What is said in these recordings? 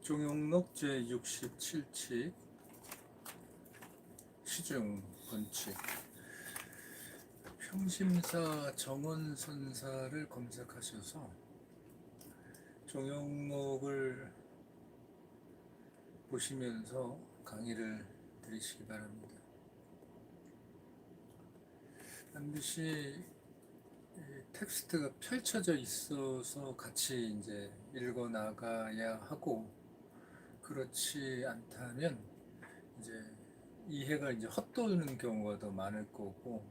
종용록 제67칙 시중 본칙 평심사 정원선사를 검색하셔서 종용록을 보시면서 강의를 들으시기 바랍니다. 반드시 텍스트가 펼쳐져 있어서 같이 이제 읽어 나가야 하고, 그렇지 않다면 이제 이해가 이제 헛도는 경우가 더 많을 거고,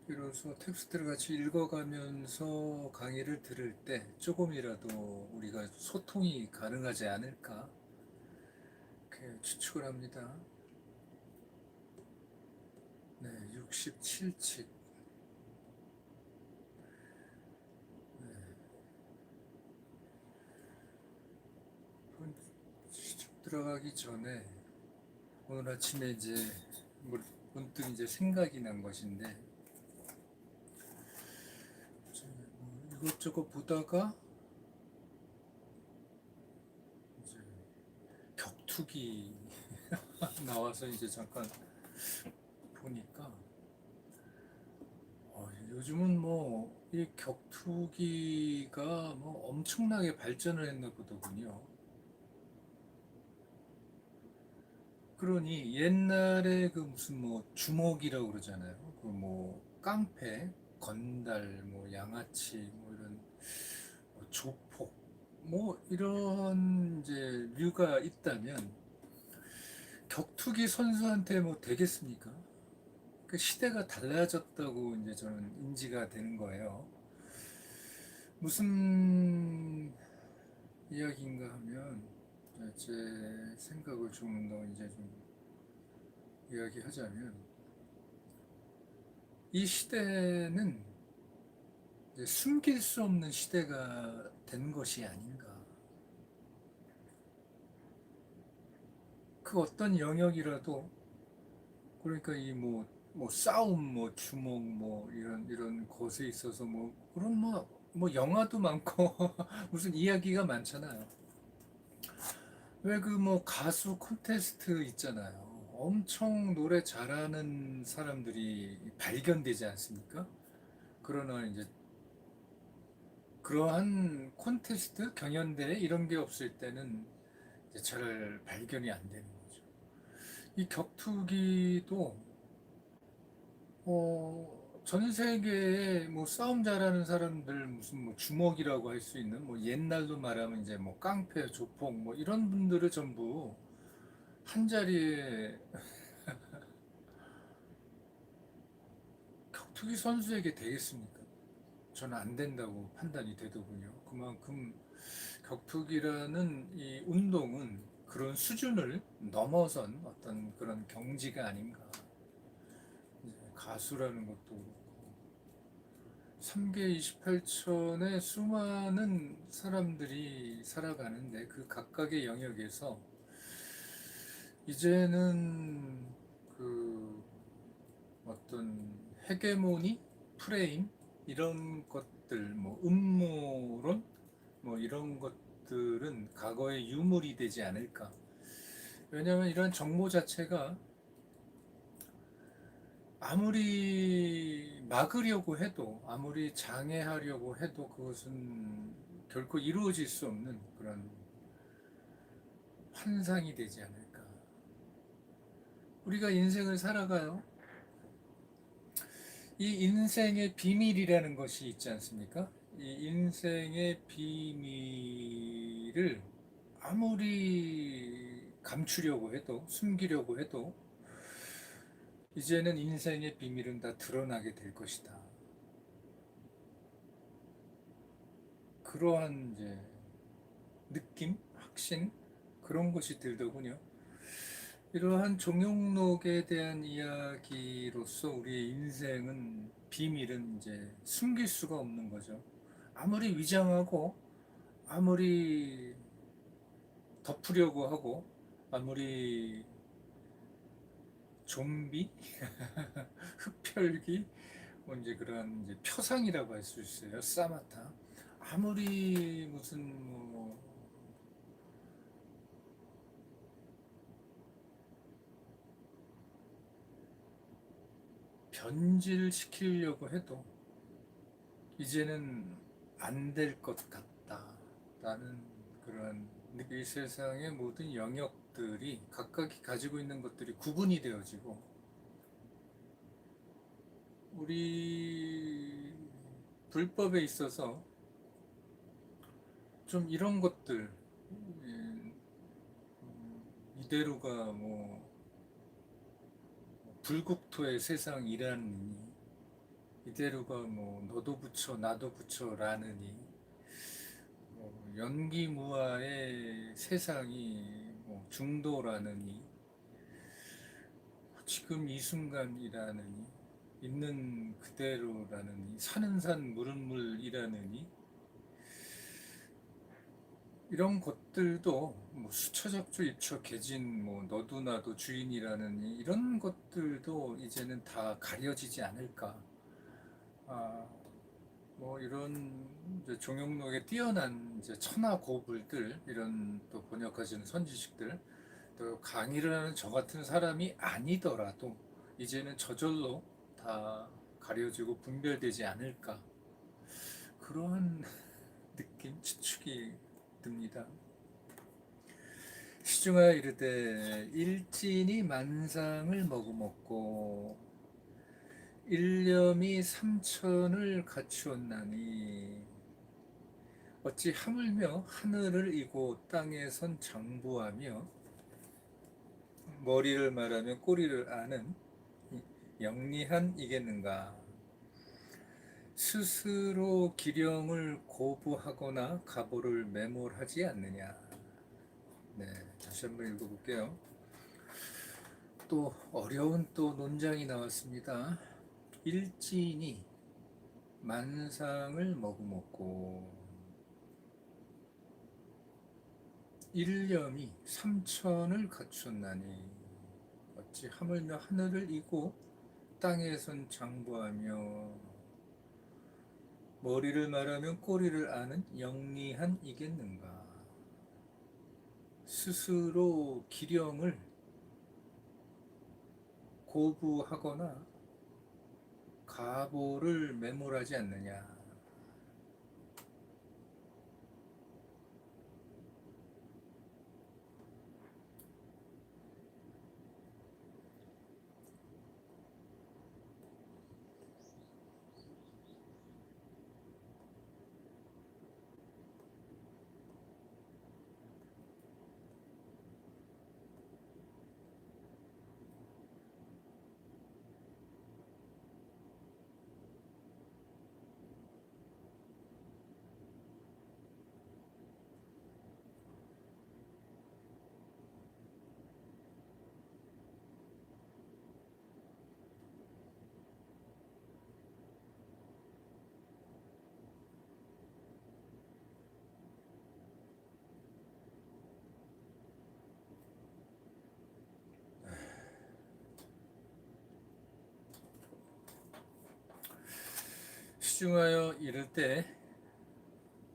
이로써 텍스트를 같이 읽어가면서 강의를 들을 때 조금이라도 우리가 소통이 가능하지 않을까 이렇게 추측을 합니다. 네, 67칙. 시축 들어가기 전에 오늘 아침에 이제 문득 이제 생각이 난 것인데, 이것저것 보다가 이제 격투기 나와서 이제 잠깐 보니까 요즘은 뭐 이 격투기가 뭐 엄청나게 발전을 했나 보더군요. 그러니 옛날에 그 무슨 뭐 주먹이라고 그러잖아요. 그 뭐 깡패, 건달, 뭐 양아치, 뭐 이런 조폭, 뭐 이런 이제 류가 있다면 격투기 선수한테 뭐 되겠습니까? 그 시대가 달라졌다고 이제 저는 인지가 되는 거예요. 무슨 이야기인가 하면, 제 생각을 좀 더 이제 좀 이야기하자면, 이 시대는 이제 숨길 수 없는 시대가 된 것이 아닌가. 그 어떤 영역이라도, 그러니까 이 뭐 싸움, 뭐 주먹, 뭐 이런 것에 있어서 뭐 그런 뭐 영화도 많고 무슨 이야기가 많잖아요. 왜 그 뭐 가수 콘테스트 있잖아요. 엄청 노래 잘하는 사람들이 발견되지 않습니까? 그러나 이제 그러한 콘테스트, 경연대회 이런 게 없을 때는 이제 잘 발견이 안 되는 거죠. 이 격투기도 전 세계에 뭐 싸움 잘하는 사람들, 무슨 뭐 주먹이라고 할 수 있는 뭐 옛날로 말하면 이제 뭐 깡패, 조폭 뭐 이런 분들을 전부 한 자리에 격투기 선수에게 되겠습니까? 저는 안 된다고 판단이 되더군요. 그만큼 격투기라는 이 운동은 그런 수준을 넘어선 어떤 그런 경지가 아닌가. 이제 가수라는 것도 그렇고 3개 28천의 수많은 사람들이 살아가는데, 그 각각의 영역에서 이제는 그 어떤 헤게모니, 프레임 이런 것들, 뭐 음모론, 뭐 이런 것들은 과거의 유물이 되지 않을까. 왜냐하면 이런 정보 자체가 아무리 막으려고 해도, 아무리 장애하려고 해도 그것은 결코 이루어질 수 없는 그런 환상이 되지 않을까. 우리가 인생을 살아가요. 이 인생의 비밀이라는 것이 있지 않습니까? 이 인생의 비밀을 아무리 감추려고 해도, 숨기려고 해도, 이제는 인생의 비밀은 다 드러나게 될 것이다. 그러한 이제 느낌, 확신, 그런 것이 들더군요. 이러한 종용록에 대한 이야기로서 우리의 인생은, 비밀은 이제 숨길 수가 없는 거죠. 아무리 위장하고, 아무리 덮으려고 하고, 아무리 좀비, 흡혈귀, 뭐 이제 그런 이제 표상이라고 할 수 있어요. 사마타. 아무리 무슨 뭐 변질시키려고 해도 이제는 안 될 것 같다라는 그런 이 세상의 모든 영역들이 각각이 가지고 있는 것들이 구분이 되어지고 우리 불법에 있어서 좀 이런 것들 이대로가 뭐 불국토의 세상이라느니 이대로가 뭐 너도 붙여 나도 붙여라느니 연기무아의 세상이 뭐 중도라느니 지금 이 순간이라느니 있는 그대로라느니 사는 산 물은 물이라느니 이런 것들도 뭐 수처작조 입처 개진 뭐 너도 나도 주인이라느니 이런 것들도 이제는 다 가려지지 않을까. 아, 뭐 이런 이제 종영록에 뛰어난 이제 천하고불들 이런 또 번역하시는 선지식들 또 강의를 하는 저 같은 사람이 아니더라도 이제는 저절로 다 가려지고 분별되지 않을까 그러한 느낌 추측이 듭니다. 시중하여 이르되 일진이 만상을 머금었고 일념이 삼천을 갖추었나니 어찌 하물며 하늘을 이고 땅에선 장부하며 머리를 말하며 꼬리를 아는 영리한 이겠는가. 스스로 기령을 고부하거나 가보를 매몰하지 않느냐. 네, 다시 한번 읽어볼게요. 또 어려운 또 논장이 나왔습니다. 일진이 만상을 머금었고 일념이 삼천을 갖췄나니 어찌 하물며 하늘을 이고 땅에선 장부하며 머리를 말하면 꼬리를 아는 영리한 이겠는가. 스스로 기령을 고부하거나 가보를 매몰하지 않느냐. 시중하여 이를 때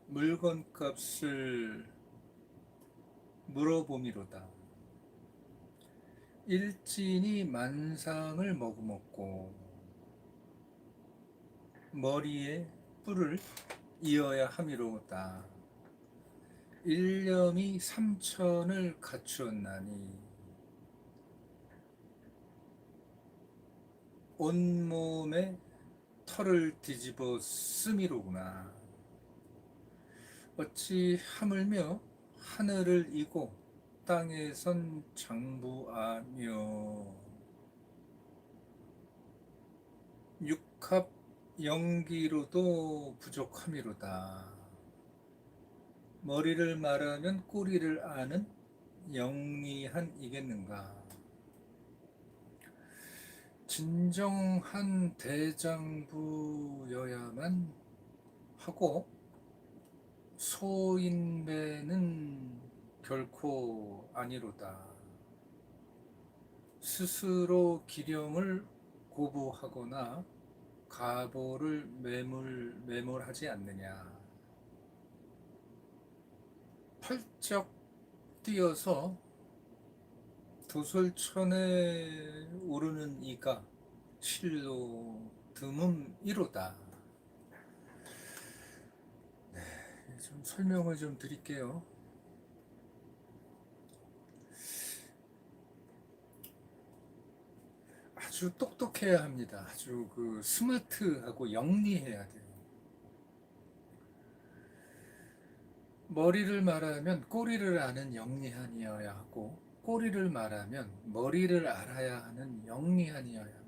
물건값을 물어보미로다. 일진이 만상을 머금었고 머리에 뿔을 이어야 함이로다. 일념이 삼천을 갖추었나니 온몸에 털을 뒤집어 쓰미로구나. 어찌 하물며 하늘을 이고 땅에선 장부하며 육합 연기로도 부족함이로다. 머리를 말하면 꼬리를 아는 영리한 이겠는가. 진정한 대장부여야만 하고 소인배는 결코 아니로다. 스스로 기령을 고부하거나 가보를 매몰하지 않느냐. 펄쩍 뛰어서 도솔천에 오르는 이가 실로 드문 1호다. 좀 설명을 좀 드릴게요. 아주 똑똑해야 합니다. 아주 그 스마트하고 영리해야 돼요. 머리를 말하면 꼬리를 아는 영리한이어야 하고, 꼬리를 말하면 머리를 알아야 하는 영리한이어야 합니다.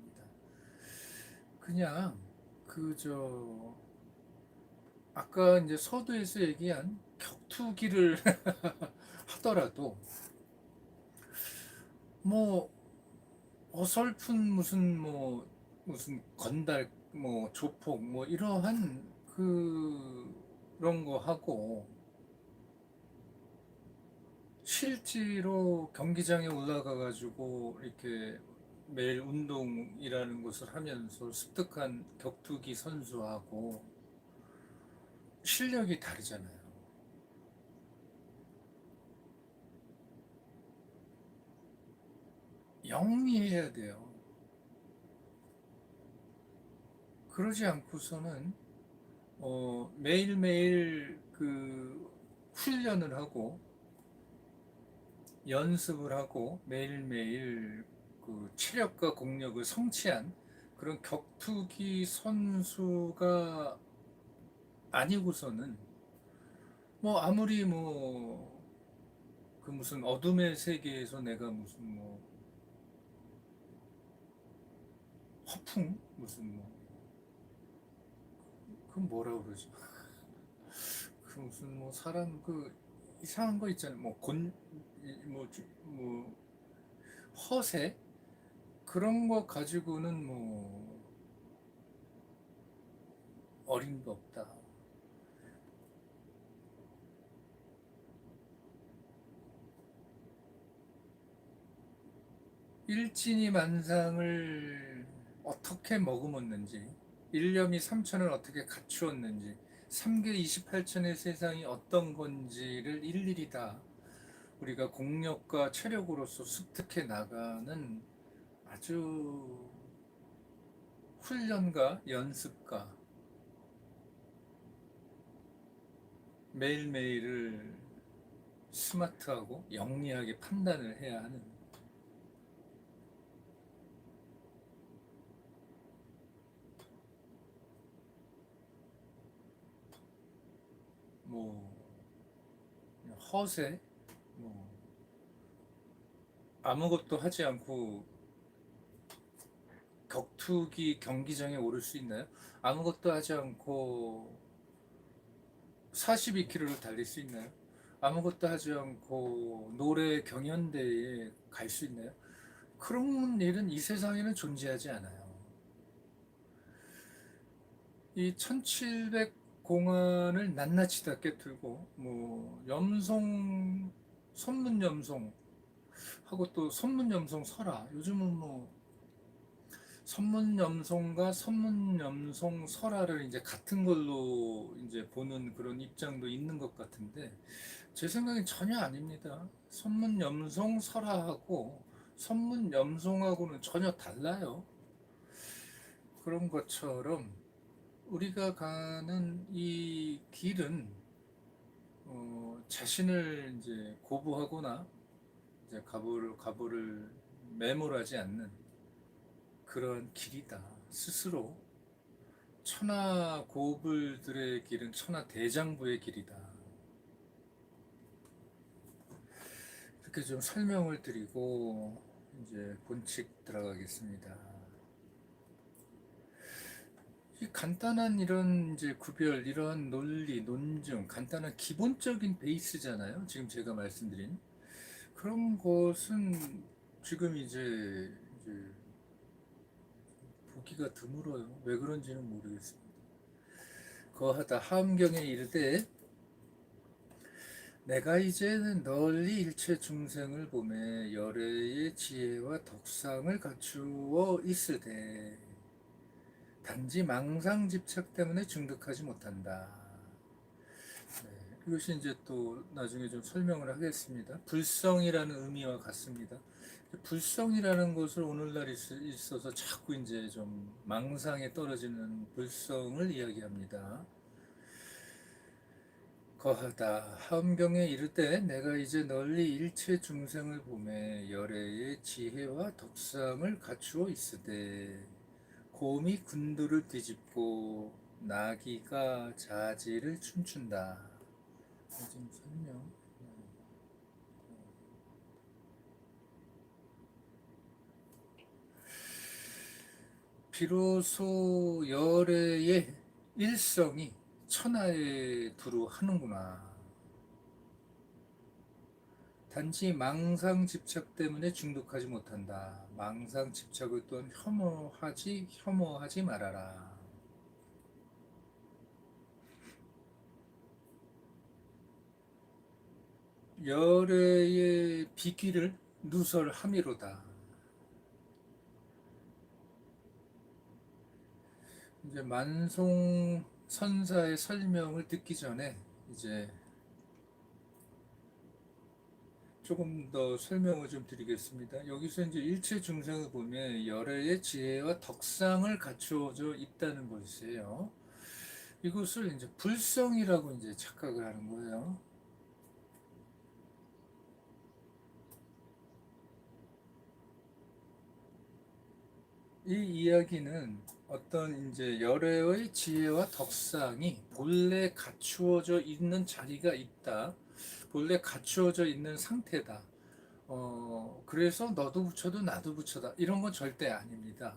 그냥 그저 아까 이제 서두에서 얘기한 격투기를 하더라도 뭐 어설픈 무슨 건달 뭐 조폭 뭐 이러한 그런 거 하고 실제로 경기장에 올라가 가지고 이렇게 매일 운동이라는 것을 하면서 습득한 격투기 선수하고 실력이 다르잖아요. 영리해야 돼요. 그러지 않고서는 매일매일 그 훈련을 하고 연습을 하고 매일매일 그 체력과 공력을 성취한 그런 격투기 선수가 아니고서는 뭐 아무리 뭐 그 무슨 어둠의 세계에서 내가 무슨 뭐 허풍 무슨 뭐 그 뭐라 그러지 그 무슨 뭐 사람 그 이상한 거 있잖아요 뭐 허세 그런 거 가지고는 뭐 어림도 없다. 일진이 만상을 어떻게 머금었는지, 일념이 삼천을 어떻게 갖추었는지, 3개 28천의 세상이 어떤 건지를 일일이 다 우리가 공력과 체력으로서 습득해 나가는 아주 훈련과 연습과 매일매일을 스마트하고 영리하게 판단을 해야 하는 뭐 허세, 뭐 아무것도 하지 않고 격투기 경기장에 오를 수 있나요? 아무것도 하지 않고 42km를 달릴 수 있나요? 아무것도 하지 않고 노래 경연대회에 갈 수 있나요? 그런 일은 이 세상에는 존재하지 않아요. 이 1700 공안을 낱낱이 다 깨뜨리고 뭐 염송 선문 염송 하고 또 선문 염송 설화 요즘은 뭐 선문염송과 선문염송 설화를 이제 같은 걸로 이제 보는 그런 입장도 있는 것 같은데 제 생각엔 전혀 아닙니다. 선문염송 설화하고 선문염송하고는 전혀 달라요. 그런 것처럼 우리가 가는 이 길은 자신을 이제 고부하거나 이제 가부를 매몰하지 않는 그런 길이다. 스스로 천하 고불들의 길은 천하 대장부의 길이다. 이렇게 좀 설명을 드리고 이제 본칙 들어가겠습니다. 이 간단한 이런 이제 구별, 이런 논리, 논증, 간단한 기본적인 베이스잖아요. 지금 제가 말씀드린 그런 것은 지금 이제 보기가 드물어요. 왜 그런지는 모르겠습니다. 거하다 하음경에 이르되 내가 이제는 널리 일체 중생을 보매 열애의 지혜와 덕상을 갖추어 있으되 단지 망상 집착 때문에 중득하지 못한다. 네. 이것이 이제 또 나중에 좀 설명을 하겠습니다. 불성이라는 의미와 같습니다. 불성이라는 것을 오늘날 있어서 자꾸 이제 좀 망상에 떨어지는 불성을 이야기합니다. 거하다 함경에 이를 때 내가 이제 널리 일체 중생을 보매 열애의 지혜와 덕상을 갖추어 있으되 곰이 군두를 뒤집고 나귀가 자지를 춤춘다. 지금 설명. 비로소 열애의 일성이 천하에 두루 하는구나. 단지 망상 집착 때문에 중독하지 못한다. 망상 집착을 또한 혐오하지 말아라. 열애의 비기를 누설함이로다. 이제 만송 선사의 설명을 듣기 전에 이제 조금 더 설명을 좀 드리겠습니다. 여기서 이제 일체 중생을 보면 열애의 지혜와 덕상을 갖추어져 있다는 것이에요. 이것을 이제 불성이라고 이제 착각을 하는 거예요. 이 이야기는 어떤 이제 열애의 지혜와 덕상이 본래 갖추어져 있는 자리가 있다. 본래 갖추어져 있는 상태다. 그래서 너도 붙여도 나도 붙여다. 이런 건 절대 아닙니다.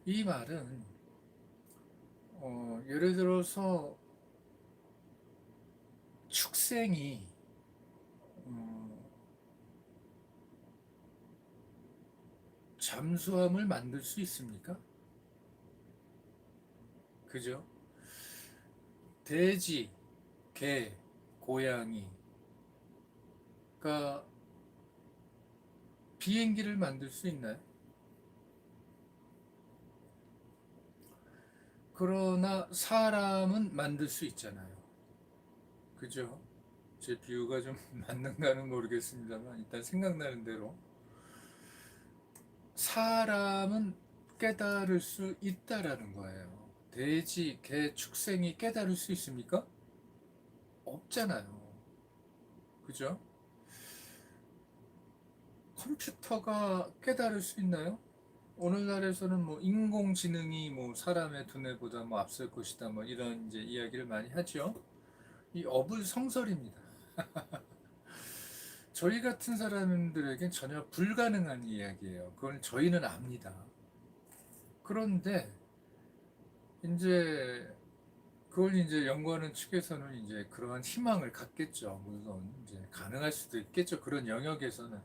이 말은 예를 들어서 축생이 어, 잠수함을 만들 수 있습니까? 그죠? 돼지, 개, 고양이가 비행기를 만들 수 있나요? 그러나 사람은 만들 수 있잖아요. 그죠? 제 비유가 좀 맞는가는 모르겠습니다만 일단 생각나는 대로 사람은 깨달을 수 있다라는 거예요. 돼지, 개, 축생이 깨달을 수 있습니까? 없잖아요. 그죠? 컴퓨터가 깨달을 수 있나요? 오늘날에서는 뭐 인공지능이 뭐 사람의 두뇌보다 뭐 앞설 것이다 뭐 이런 이제 이야기를 많이 하죠. 이 어불성설입니다. 저희 같은 사람들에겐 전혀 불가능한 이야기예요. 그걸 저희는 압니다. 그런데 이제 그걸 이제 연구하는 측에서는 이제 그러한 희망을 갖겠죠. 물론 이제 가능할 수도 있겠죠. 그런 영역에서는.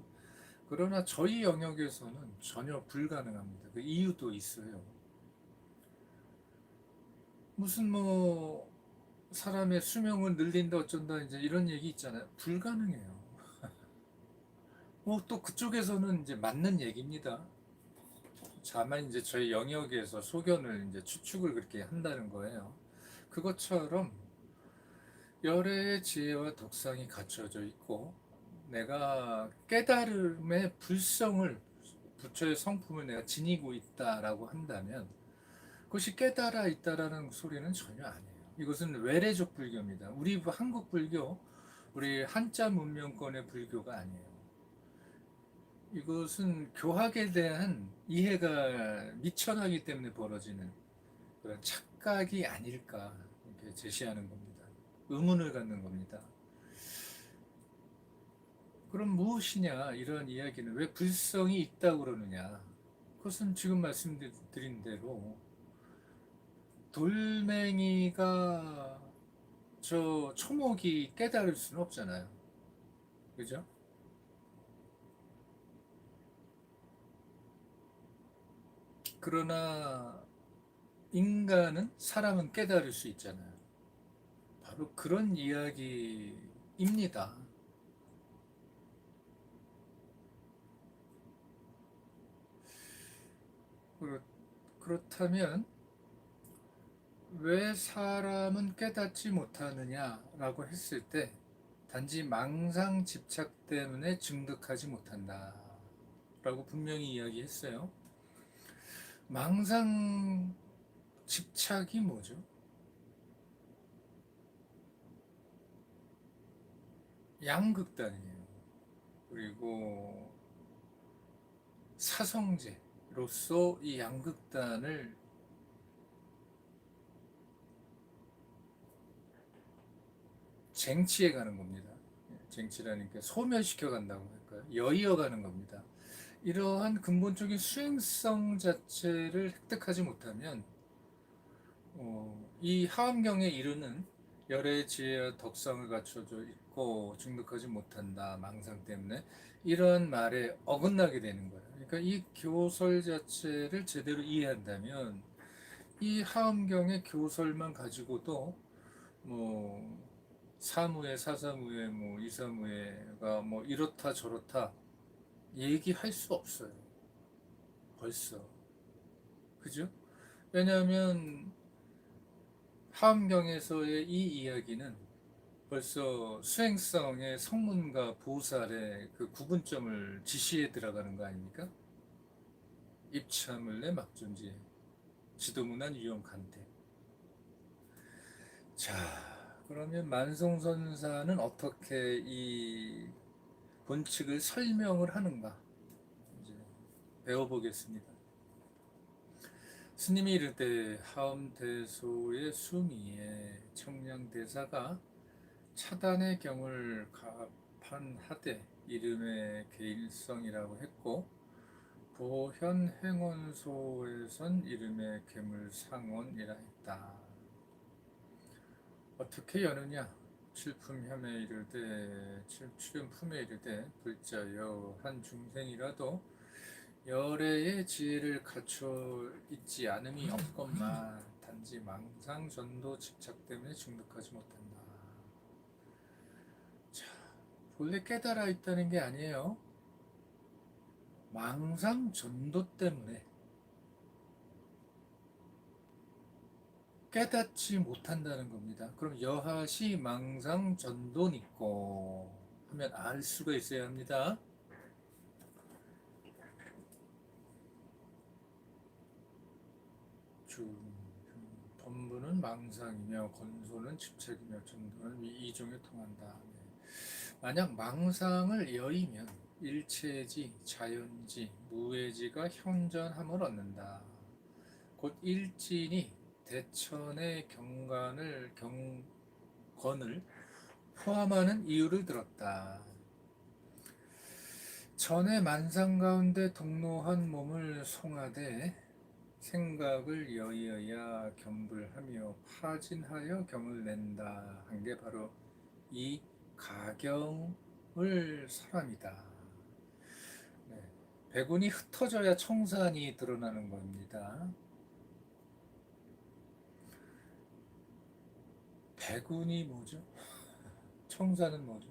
그러나 저희 영역에서는 전혀 불가능합니다. 그 이유도 있어요. 무슨 뭐 사람의 수명을 늘린다 어쩐다 이제 이런 얘기 있잖아요. 불가능해요. 뭐 또 그쪽에서는 이제 맞는 얘기입니다. 다만 이제 저희 영역에서 소견을 이제 추측을 그렇게 한다는 거예요. 그것처럼 열애의 지혜와 덕상이 갖춰져 있고 내가 깨달음의 불성을 부처의 성품을 내가 지니고 있다라고 한다면 그것이 깨달아 있다라는 소리는 전혀 아니에요. 이것은 외래적 불교입니다. 우리 한국 불교, 우리 한자 문명권의 불교가 아니에요. 이것은 교학에 대한 이해가 미천하기 때문에 벌어지는 그런 착각이 아닐까 이렇게 제시하는 겁니다. 의문을 갖는 겁니다. 그럼 무엇이냐 이런 이야기는 왜 불성이 있다고 그러느냐? 그것은 지금 말씀드린 대로 돌멩이가 저 초목이 깨달을 수는 없잖아요. 그죠? 그러나 인간은 사람은 깨달을 수 있잖아요. 바로 그런 이야기입니다. 그렇, 그렇다면 왜 사람은 깨닫지 못하느냐라고 했을 때 단지 망상 집착 때문에 증득하지 못한다 라고 분명히 이야기했어요. 망상 집착이 뭐죠? 양극단이에요. 그리고 사성제로서 이 양극단을 쟁취해 가는 겁니다. 쟁취라는 게 소멸시켜 간다고 할까요? 여의어 가는 겁니다. 이러한 근본적인 수행성 자체를 획득하지 못하면 이 하엄경에 이르는 열의 지혜와 덕성을 갖춰져 있고 중독하지 못한다 망상 때문에 이런 말에 어긋나게 되는 거예요. 그러니까 이 교설 자체를 제대로 이해한다면 이 하엄경의 교설만 가지고도 뭐 사무에 사사무에 뭐 이사무에가 뭐 이렇다 저렇다 얘기할 수 없어요. 벌써 그죠? 왜냐하면 하엄경에서의 이 이야기는 벌써 수행성의 성문과 보살의 그 구분점을 지시해 들어가는 거 아닙니까? 입차물내 막존지 지도문안 유용간대. 자, 그러면 만성선사는 어떻게 이 본칙을 설명을 하는가? 이제 배워보겠습니다. 스님이 이르되 하엄대소의 수미에 청량대사가 차단의 경을 가판하되 이름의 개일성이라고 했고 보현행원소에선 이름의 괴물상원이라 했다. 어떻게 여느냐? 칠품혐에 이르되 출연품에 이르되 불자여 한 중생이라도 열애의 지혜를 갖춰 있지 않음이 없건만 단지 망상 전도 집착 때문에 중독하지 못한다. 자, 본래 깨달아 있다는 게 아니에요. 망상 전도 때문에 깨닫지 못한다는 겁니다. 그럼 여하시 망상 전도니까 하면 알 수가 있어야 합니다. 범부는 망상이며 건소는 집착이며 전도는 이종에 통한다. 네. 만약 망상을 여의면 일체지, 자연지, 무해지가 현전함을 얻는다. 곧 일진이 대천의 경건을 포함하는 이유를 들었다. 전에 만상 가운데 동로한 몸을 송하되 생각을 여의어야 겸불하며 파진하여 경을 낸다 한 게 바로 이 가경을 사람이다. 네. 백운이 흩어져야 청산이 드러나는 겁니다. 백운이 뭐죠? 청산은 뭐죠?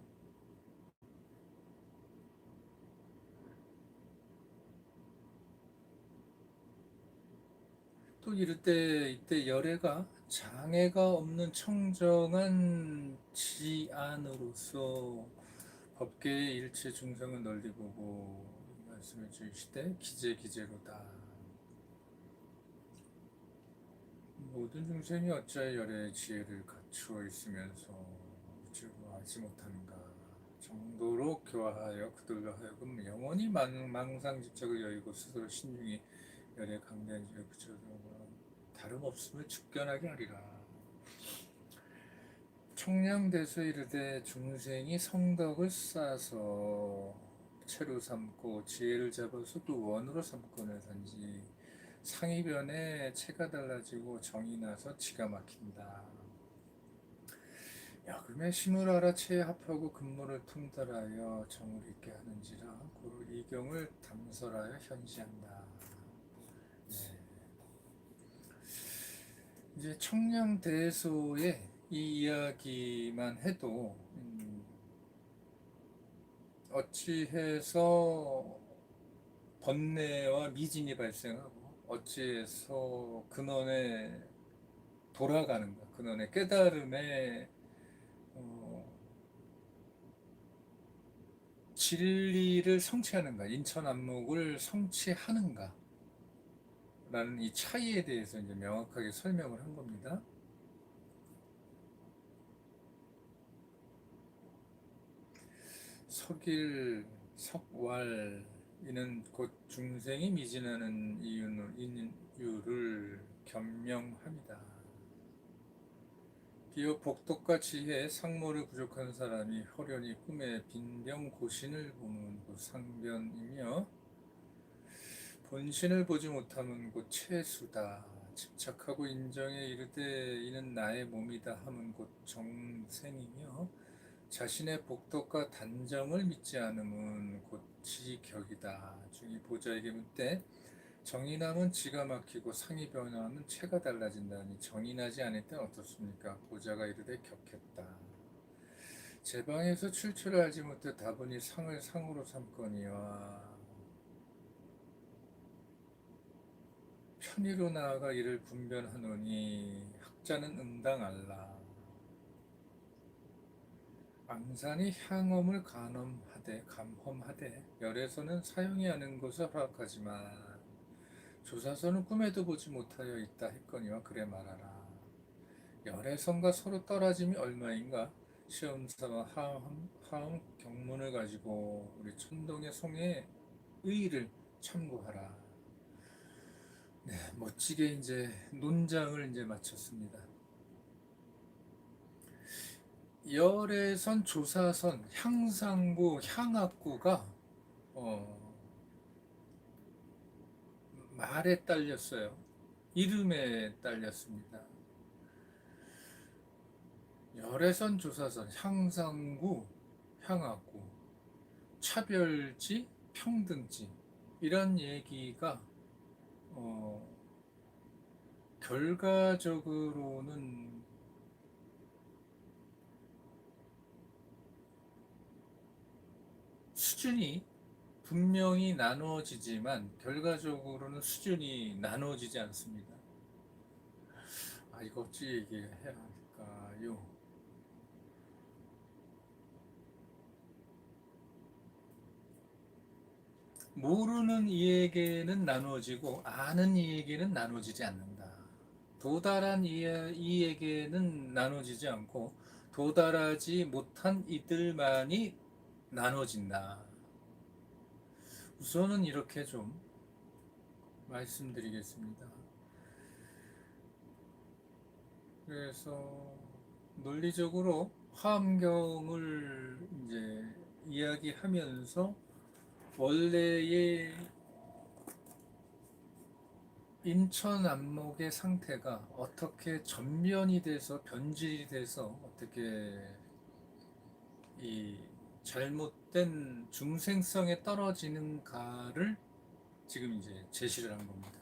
또 이럴 때 이때 열애가 장애가 없는 청정한 지안으로서 법계의 일체 중생을 널리 보고 말씀을 주시되 기재기재로다. 모든 중생이 어찌하여 열애의 지혜를 갖추어 있으면서 우주하지 못하는가 정도로 교화하여 그들로 하여금 영원히 망상집착을 여의고 스스로 신중히 열애 강대한 지에 붙여서 다름없음을 축견하게 하리라. 청량대소 이르되 중생이 성덕을 쌓아서 채로 삼고 지혜를 잡아서 또 원으로 삼고는 단지 상이변에 체가 달라지고 정이 나서 지가 막힌다. 야금에 심을 알아 체에 합하고 근무를 통달하여 정을 있게 하는지라 고로 이경을 담설하여 현시한다. 네. 이제 청량대소의 이 이야기만 해도 어찌해서 번뇌와 미진이 발생하고 어찌해서 근원의 돌아가는가, 근원의 깨달음의 어, 진리를 성취하는가, 인천 안목을 성취하는가 라는 이 차이에 대해서 이제 명확하게 설명을 한 겁니다. 석일, 석왈, 이는 곧 중생이 미진하는 이유를 겸명합니다. 비록 복덕과 지혜, 상모를 부족한 사람이 허련히 꿈에 빈병고신을 보는 곧 상변이며, 본신을 보지 못함은 곧 체수다. 집착하고 인정에 이르되 이는 나의 몸이다 함은 곧 정생이며, 자신의 복덕과 단정을 믿지 않음은 곧 지격이다. 중이 보자에게 묻되 정인함은 지가 막히고 상이 변화하면 체가 달라진다니 정인하지 않을 땐 어떻습니까? 보자가 이르되 격했다. 제 방에서 출처를 알지 못해 다분히 상을 상으로 삼거니와 편의로 나아가 이를 분별하노니 학자는 응당알라. 앙산이 향엄을 감험하되 열에서는 사용이 하는 것을 허락하지만 조사서는 꿈에도 보지 못하여 있다 했거니와 그래 말하라. 열의 성과 서로 떨어짐이 얼마인가? 시험삼아 하음 경문을 가지고 우리 천동의 송의 의의를 참고하라. 네, 멋지게 이제 논장을 이제 마쳤습니다. 열애선, 조사선, 향상구, 향악구가 말에 딸렸어요. 이름에 딸렸습니다. 열애선, 조사선, 향상구, 향악구, 차별지, 평등지, 이런 얘기가 결과적으로는 수준이 분명히 나누어지지만 결과적으로는 수준이 나누어지지 않습니다. 이거 어찌 얘기해야 할까요? 모르는 이에게는 나누어지고 아는 이에게는 나누어지지 않는다. 도달한 이에게는 나누어지지 않고 도달하지 못한 이들만이 나눠진다. 우선은 이렇게 좀 말씀드리겠습니다. 그래서 논리적으로 화엄경을 이제 이야기하면서 원래의 인천 안목의 상태가 어떻게 전면이 돼서 변질이 돼서 어떻게 이 잘못된 중생성에 떨어지는가를 지금 이제 제시를 한 겁니다.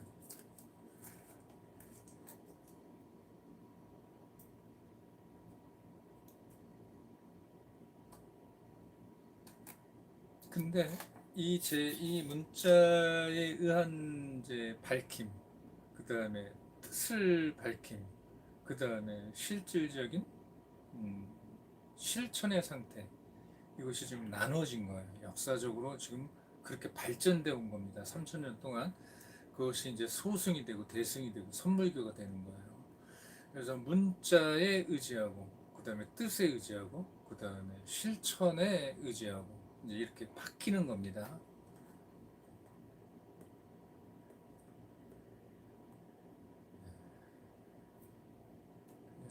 근데 이 문자에 의한 이제 밝힘, 그 다음에 뜻을 밝힘, 그 다음에 실질적인 실천의 상태, 이것이 지금 나눠진 거예요. 역사적으로 지금 그렇게 발전되어 온 겁니다. 3,000년 동안 그것이 이제 소승이 되고 대승이 되고 선물교가 되는 거예요. 그래서 문자에 의지하고, 그 다음에 뜻에 의지하고, 그 다음에 실천에 의지하고, 이제 이렇게 바뀌는 겁니다.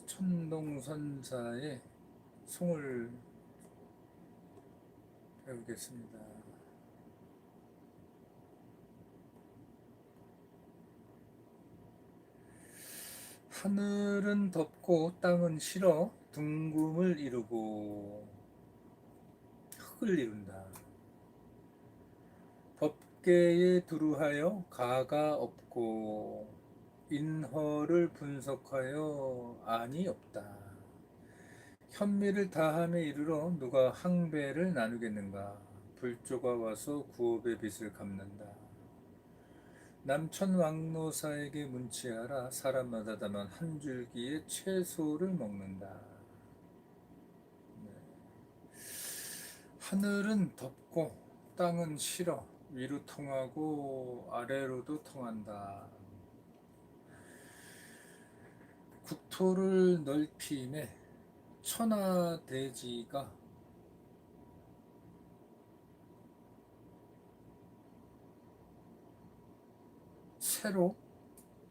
천동선사의 송을 배우겠습니다. 하늘은 덥고 땅은 실어 둥금을 이루고 흙을 이룬다. 법계에 두루하여 가가 없고 인허를 분석하여 안이 없다. 현미를 다함에 이르러 누가 항배를 나누겠는가. 불조가 와서 구업의 빚을 갚는다. 남천 왕노사에게 문치하라. 사람마다 다만 한 줄기의 채소를 먹는다. 네. 하늘은 덥고 땅은 실어 위로 통하고 아래로도 통한다. 국토를 넓힘에 천하대지가 새로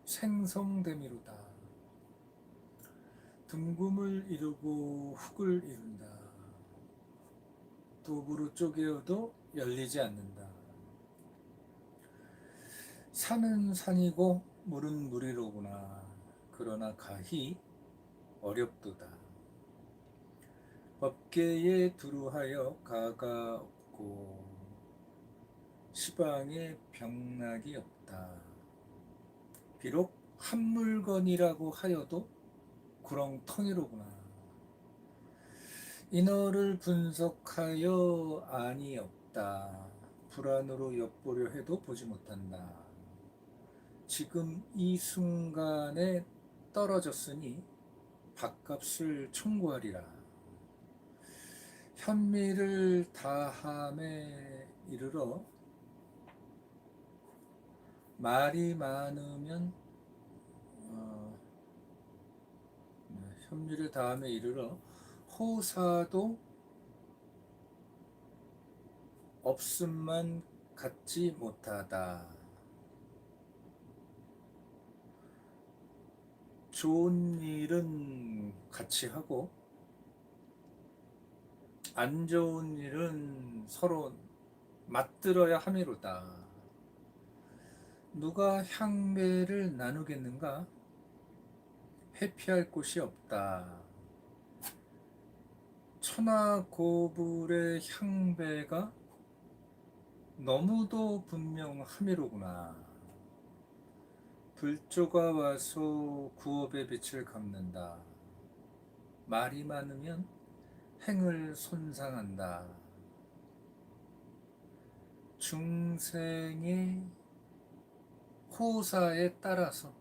생성됨이로다. 둥금을 이루고 흙을 이룬다. 두부로 쪼개어도 열리지 않는다. 산은 산이고 물은 물이로구나. 그러나 가히 어렵도다. 법계에 두루하여 가가 없고 시방에 병락이 없다. 비록 한 물건이라고 하여도 구렁텅이로구나. 인어를 분석하여 안이 없다. 불안으로 엿보려 해도 보지 못한다. 지금 이 순간에 떨어졌으니 밥값을 청구하리라. 현미를 다함에 이르러 말이 많으면 현미를 다함에 이르러 호사도 없음만 갖지 못하다. 좋은 일은 같이 하고 안 좋은 일은 서로 맞들어야 함이로다. 누가 향배를 나누겠는가? 회피할 곳이 없다. 천하고불의 향배가 너무도 분명함이로구나. 불조가 와서 구업의 빛을 갚는다. 말이 많으면 행을 손상한다. 중생의 호사에 따라서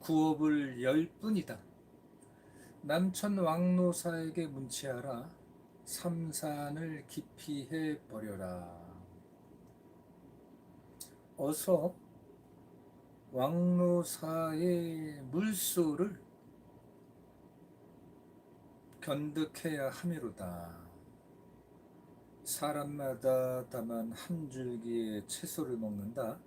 구업을 열 뿐이다. 남천 왕노사에게 문치하라. 삼산을 기피해 버려라. 어서 왕노사의 물소를 견득해야 함이로다. 사람마다 다만 한 줄기의 채소를 먹는다.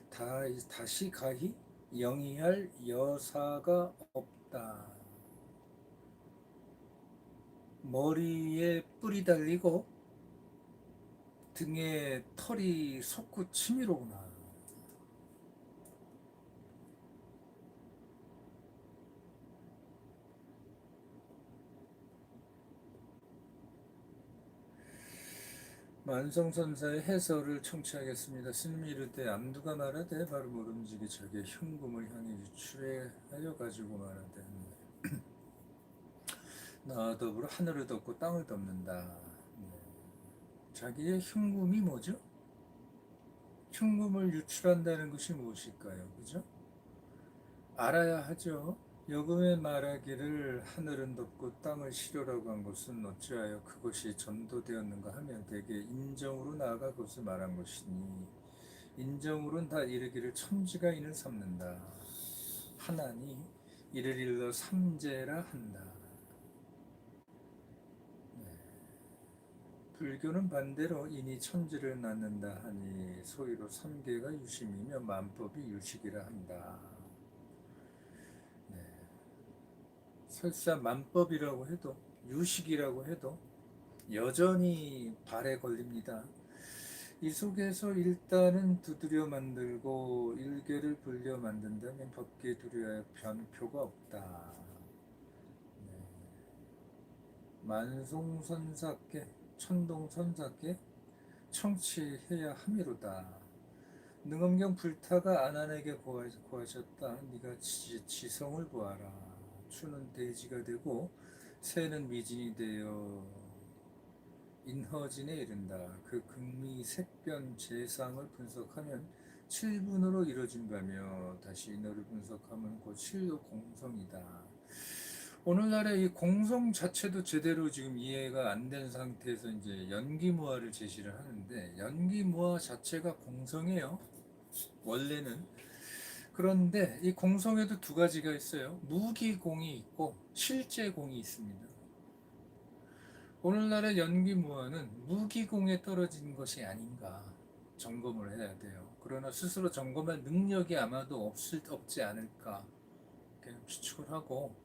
다시 가히 영위할 여사가 없다. 머리에 뿔이 달리고 등에 털이 솟구치미로구나. 만성선사의 해설을 청취하겠습니다. 스님이 이르되 암두가 말하되 바로 모름지기 자기의 흉금을 향해 유출하여 가지고 말하되 나와 더불어 하늘을 덮고 땅을 덮는다. 자기의 흉금이 뭐죠? 흉금을 유출한다는 것이 무엇일까요? 그죠? 알아야 하죠. 요금에 말하기를 하늘은 덮고 땅을 시려라고 한 것은 어찌하여 그것이 전도되었는가 하면 대개 인정으로 나아가 그것을 말한 것이니 인정으로는 다 이르기를 천지가 이는 삼는다. 하나니 이를 일러 삼재라 한다. 불교는 반대로 이니 천지를 낳는다 하니 소위로 삼계가 유심이며 만법이 유식이라 한다. 설사 만법이라고 해도 유식이라고 해도 여전히 발에 걸립니다. 이 속에서 일단은 두드려 만들고 일개를 불려 만든다면 법계 두려야 변표가 없다. 만송선사께 천동선사께 청취해야 함이로다. 능엄경 불타가 아난에게 고하셨다. 네가 지성을 보아라. 추는 대지가 되고 새는 미진이 되어 인허진에 이른다. 그 극미색변 재상을 분석하면 7분으로 이루어진다며 다시 인허를 분석하면 곧 실로 공성이다. 오늘날의 이 공성 자체도 제대로 지금 이해가 안 된 상태에서 이제 연기무화를 제시를 하는데 연기무화 자체가 공성이에요. 원래는. 그런데 이 공성에도 두 가지가 있어요. 무기공이 있고 실제공이 있습니다. 오늘날의 연기무화는 무기공에 떨어진 것이 아닌가 점검을 해야 돼요. 그러나 스스로 점검할 능력이 아마도 없지 않을까 이렇게 추측을 하고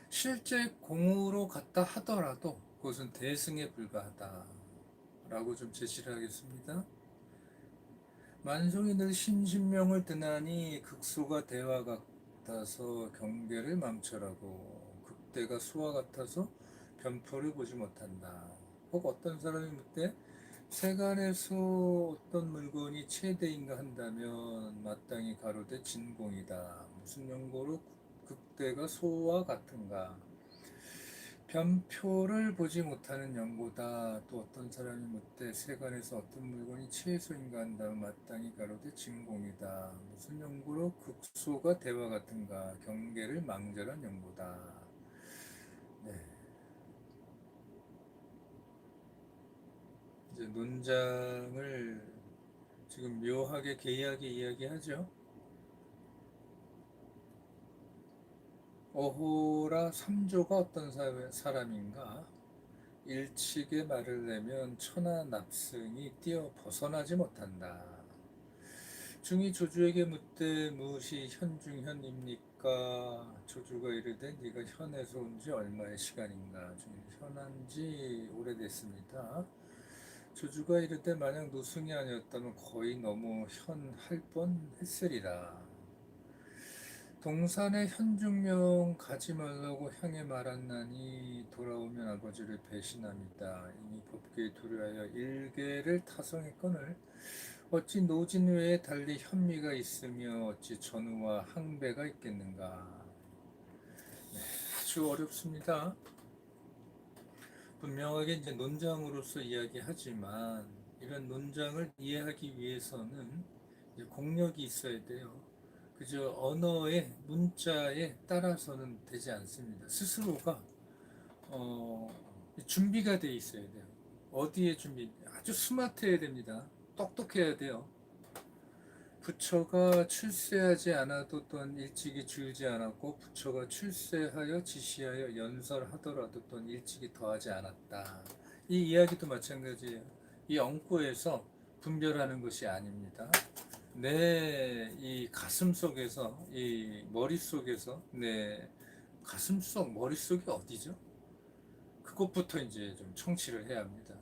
실제 공으로 갔다 하더라도 그것은 대승에 불과하다라고 좀 제시를 하겠습니다. 만송이 늘 신신명을 드나니 극소가 대화 같아서 경계를 망철하고 극대가 수와 같아서 변포를 보지 못한다. 혹 어떤 사람이 묻되 세간에서 어떤 물건이 최대인가 한다면 마땅히 가로되 진공이다. 무슨 연고로 극대가 소와 같은가? 변표를 보지 못하는 연고다. 또 어떤 사람이 묻되 세간에서 어떤 물건이 최소인가 한다면 마땅히 가로되 진공이다. 무슨 연고로 극소가 대화 같은가? 경계를 망절한 연고다. 네. 이제 논장을 지금 묘하게 개의하게 이야기하죠. 어호라 삼조가 어떤 사람인가? 일찍의 말을 내면 천하 납승이 뛰어 벗어나지 못한다. 중이 조주에게 묻되 무엇이 현중현입니까? 조주가 이르되 네가 현에서 온 지 얼마의 시간인가? 중이 현한 지 오래됐습니다. 조주가 이르되 만약 노승이 아니었다면 거의 너무 현할 뻔했으리라. 동산의 현중명 가지 말라고 향해 말았나니 돌아오면 아버지를 배신함이다. 이미 법궤에 두려하여 일개를 타성했거늘 어찌 노진 외에 달리 현미가 있으며 어찌 전우와 항배가 있겠는가. 네, 아주 어렵습니다. 분명하게 이제 논장으로서 이야기하지만 이런 논장을 이해하기 위해서는 이제 공력이 있어야 돼요. 그저 언어의 문자에 따라서는 되지 않습니다. 스스로가 준비가 돼 있어야 돼요. 어디에 준비? 아주 스마트해야 됩니다. 똑똑해야 돼요. 부처가 출세하지 않아도 또한 일찍이 주지 않았고 부처가 출세하여 지시하여 연설하더라도 또한 일찍이 더하지 않았다. 이 이야기도 마찬가지예요. 이 엉구에서 분별하는 것이 아닙니다. 내 이 가슴 속에서 이 머릿 속에서 내 가슴 속 머릿속이 어디죠? 그것부터 이제 좀 청취를 해야 합니다.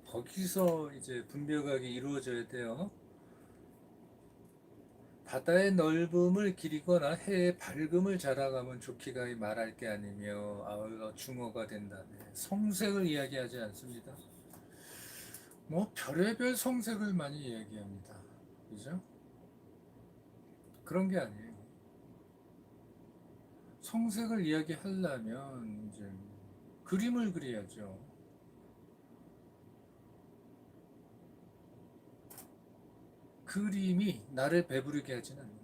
거기서 이제 분별각이 이루어져야 돼요. 바다의 넓음을 기리거나 해의 밝음을 자랑하면 좋기가 말할 게 아니며 아울러 중어가 된다네. 성색을 이야기하지 않습니다. 뭐 별의별 성색을 많이 이야기합니다. 그죠? 그런 게 아니에요. 성색을 이야기하려면 이제 그림을 그려야죠. 그림이 나를 배부르게 하진 않는다.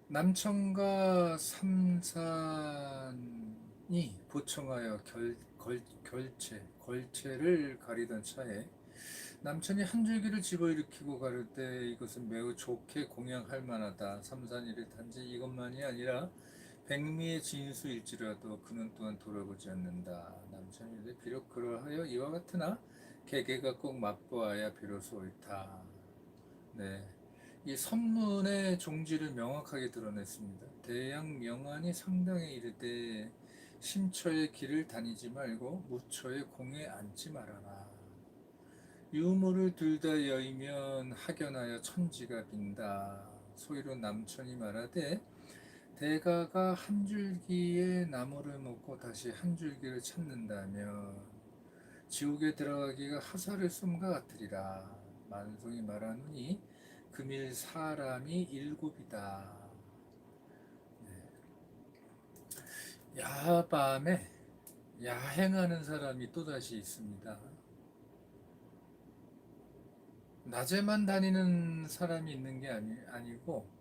남천과 삼산이 보청하여 걸체를 가리던 차에 남천이 한 줄기를 집어일으키고 가르되 이것은 매우 좋게 공양할 만하다. 삼산이를 단지 이것만이 아니라 백미의 진수일지라도 그는 또한 돌아보지 않는다. 남천이 비록 그러하여 이와 같으나 개개가 꼭 맛보아야 비로소 옳다. 네, 이 선문의 종지를 명확하게 드러냈습니다. 대양 명안이 상당에 이르되 심처의 길을 다니지 말고 무처의 공에 앉지 말아라. 유물을 둘 다 여이면 학연하여 천지가 빈다. 소위로 남천이 말하되 대가가 한 줄기의 나무를 먹고 다시 한 줄기를 찾는다면 지옥에 들어가기가 하사를 쏨과 같으리라. 만송이 말하노니 금일 사람이 일곱이다. 네. 야밤에 야행하는 사람이 또다시 있습니다. 낮에만 다니는 사람이 있는 게 아니고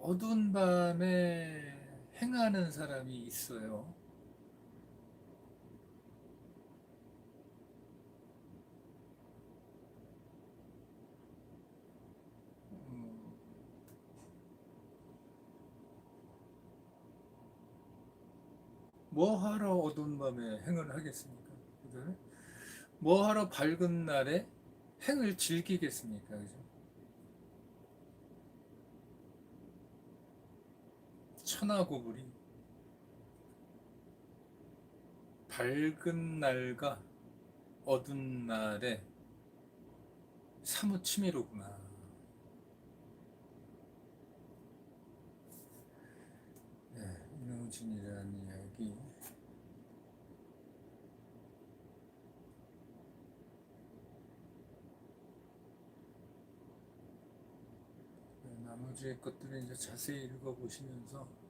어두운 밤에 행하는 사람이 있어요. 음, 뭐 하러 어두운 밤에 행을 하겠습니까? 그죠? 뭐 하러 밝은 날에 행을 즐기겠습니까? 그죠? 천하고불이 밝은 날과 어두운 날에 사뭇 치미로구나. 네, 인호진이라는 이야기. 네, 나머지 것들은 이제 자세히 읽어보시면서